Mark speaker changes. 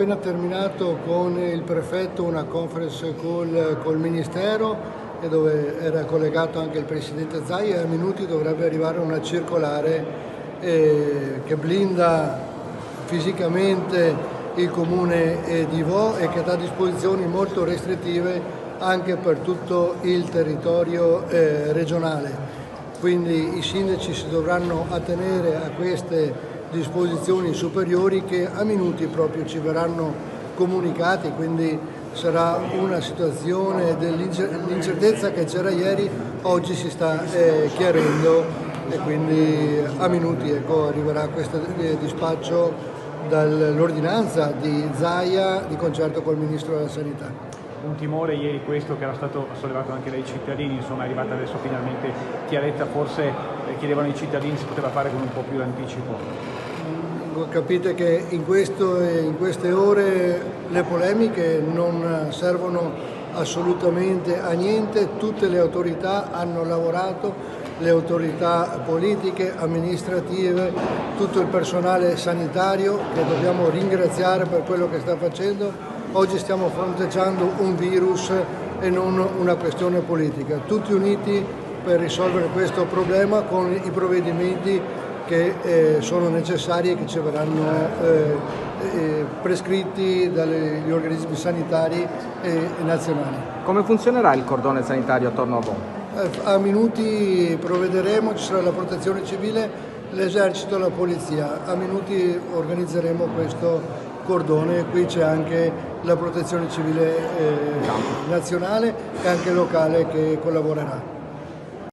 Speaker 1: appena terminato con il prefetto una conference col Ministero e dove era collegato anche il Presidente Zaia, e a minuti dovrebbe arrivare una circolare che blinda fisicamente il comune di Vo e che dà disposizioni molto restrittive anche per tutto il territorio regionale. Quindi i sindaci si dovranno attenere a queste disposizioni superiori che a minuti proprio ci verranno comunicati, quindi sarà una situazione dell'incertezza che c'era ieri, oggi si sta chiarendo e quindi a minuti arriverà questo dispaccio dall'ordinanza di Zaia di concerto col Ministro della Sanità.
Speaker 2: Un timore ieri questo che era stato sollevato anche dai cittadini, insomma è arrivata adesso finalmente chiarezza, forse chiedevano i cittadini si poteva fare con un po' più d'anticipo.
Speaker 1: Capite che in queste ore le polemiche non servono assolutamente a niente, tutte le autorità hanno lavorato, le autorità politiche, amministrative, tutto il personale sanitario che dobbiamo ringraziare per quello che sta facendo. Oggi stiamo fronteggiando un virus e non una questione politica, tutti uniti per risolvere questo problema con i provvedimenti che sono necessari e che ci verranno prescritti dagli organismi sanitari nazionali.
Speaker 3: Come funzionerà il cordone sanitario attorno a Vo?
Speaker 1: A minuti provvederemo, ci sarà la protezione civile, l'esercito e la polizia. A minuti organizzeremo questo cordone, qui c'è anche la protezione civile nazionale e anche locale che collaborerà.